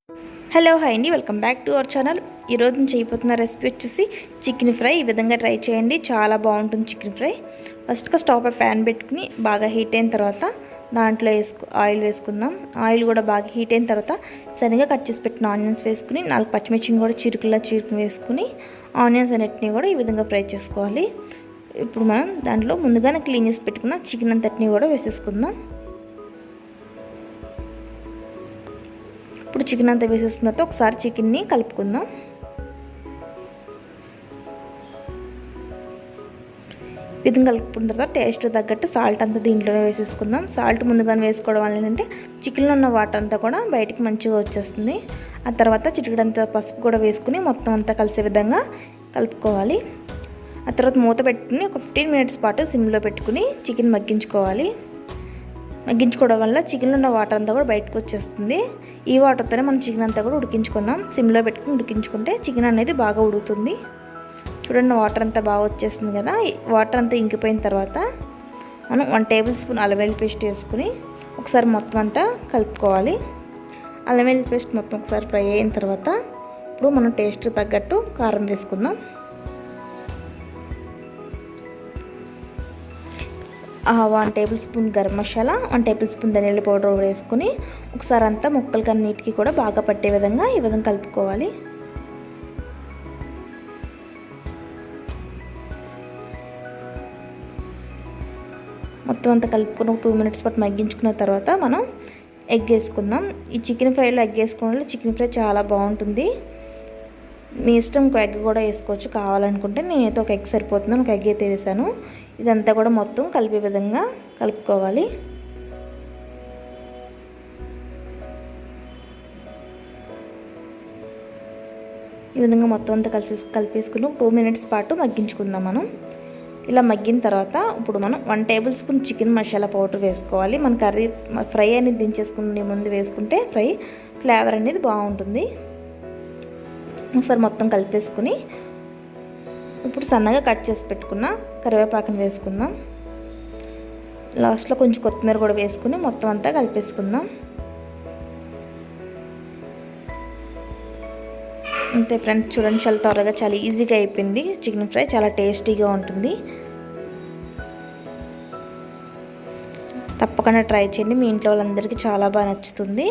Hello hi అండి, welcome back to our channel. ఈరోజు నేను చేయబోతున్న రెసిపీ వచ్చేసి చికెన్ ఫ్రై. ఈ విధంగా ట్రై చేయండి, చాలా బాగుంటుంది చికెన్ ఫ్రై. ఫస్ట్గా స్టవ్ పై ప్యాన్ పెట్టుకుని బాగా హీట్ అయిన తర్వాత దాంట్లో ఆయిల్ వేసుకుందాం. ఆయిల్ కూడా బాగా హీట్ అయిన తర్వాత సరిగా కట్ చేసి పెట్టిన ఆనియన్స్ వేసుకుని 4 పచ్చిమిర్చిని కూడా చీరుకుని వేసుకుని ఆనియన్స్ అన్నిటిని కూడా ఈ విధంగా ఫ్రై చేసుకోవాలి. ఇప్పుడు మనం దాంట్లో ముందుగానే క్లీన్ చేసి పెట్టుకున్న చికెన్ అంతటిని కూడా వేసేసుకుందాం. ఇప్పుడు చికెన్ అంతా వేసేసిన తర్వాత ఒకసారి చికెన్ని కలుపుకుందాం. విధంగా కలుపుకున్న తర్వాత టేస్ట్ తగ్గట్టు సాల్ట్ అంతా దీంట్లోనే వేసేసుకుందాం. సాల్ట్ ముందుగానే వేసుకోవడం వల్ల ఏంటంటే చికెన్లో ఉన్న వాటర్ అంతా కూడా బయటికి మంచిగా వచ్చేస్తుంది. ఆ తర్వాత చిటికెడంతా పసుపు కూడా వేసుకుని మొత్తం అంతా కలిసే విధంగా కలుపుకోవాలి. ఆ తర్వాత మూత పెట్టుకుని ఒక 15 మినిట్స్ పాటు సిమ్లో పెట్టుకుని చికెన్ మగ్గించుకోవడం వల్ల చికెన్లో ఉన్న వాటర్ అంతా కూడా బయటకు వచ్చేస్తుంది. ఈ వాటర్తోనే మనం చికెన్ అంతా కూడా ఉడికించుకుందాం. సిమ్లో పెట్టుకుని ఉడికించుకుంటే చికెన్ అనేది బాగా ఉడుకుతుంది. చూడండి, వాటర్ అంతా బాగా వచ్చేస్తుంది కదా. వాటర్ అంతా ఇంకిపోయిన తర్వాత మనం 1 టేబుల్ స్పూన్ అల్లం వెల్లుల్లి పేస్ట్ వేసుకుని ఒకసారి మొత్తం అంతా కలుపుకోవాలి. అల్లం వెల్లుల్లి పేస్ట్ మొత్తం ఒకసారి ఫ్రై అయిన తర్వాత ఇప్పుడు మనం టేస్ట్ తగ్గట్టు కారం వేసుకుందాం. 1 table spoon garam masala, 1 table spoon ధనియాల పౌడర్ వేసుకుని ఒకసారి అంతా ముక్కలకి అన్నిటికీ కూడా బాగా పట్టే విధంగా ఈ విధంగా కలుపుకోవాలి. మొత్తం అంతా కలుపుకొని 2 మినిట్స్ పాటు మగ్గించుకున్న తర్వాత మనం ఎగ్ వేసుకుందాం. ఈ చికెన్ ఫ్రైలో ఎగ్ వేసుకోవడం వల్ల చికెన్ ఫ్రై చాలా బాగుంటుంది. మీ ఇష్టం, ఇంకో ఎగ్ కూడా వేసుకోవచ్చు కావాలనుకుంటే. నేనైతే ఒక ఎగ్ సరిపోతుంది, ఒక ఎగ్ అయితే వేసాను. ఇదంతా కూడా మొత్తం కలిపే విధంగా కలుపుకోవాలి. ఈ విధంగా మొత్తం అంతా కలిపేసుకుని 2 మినిట్స్ పాటు మగ్గించుకుందాం మనం. ఇలా మగ్గిన తర్వాత ఇప్పుడు మనం 1 table spoon chicken masala powder వేసుకోవాలి. మన కర్రీ ఫ్రై అనేది దించేసుకునే ముందు వేసుకుంటే ఫ్లేవర్ అనేది బాగుంటుంది. ఒకసారి మొత్తం కలిపేసుకుని ఇప్పుడు సన్నగా కట్ చేసి పెట్టుకున్న కరివేపాకుని వేసుకుందాం. లాస్ట్లో కొంచెం కొత్తిమీర కూడా వేసుకుని మొత్తం అంతా కలిపేసుకుందాం. అంతే ఫ్రెండ్స్, చూడండి, చాలా త్వరగా చాలా ఈజీగా అయిపోయింది. చికెన్ ఫ్రై చాలా టేస్టీగా ఉంటుంది. తప్పకుండా ట్రై చేయండి, మీ ఇంట్లో వాళ్ళందరికీ చాలా బాగా నచ్చుతుంది.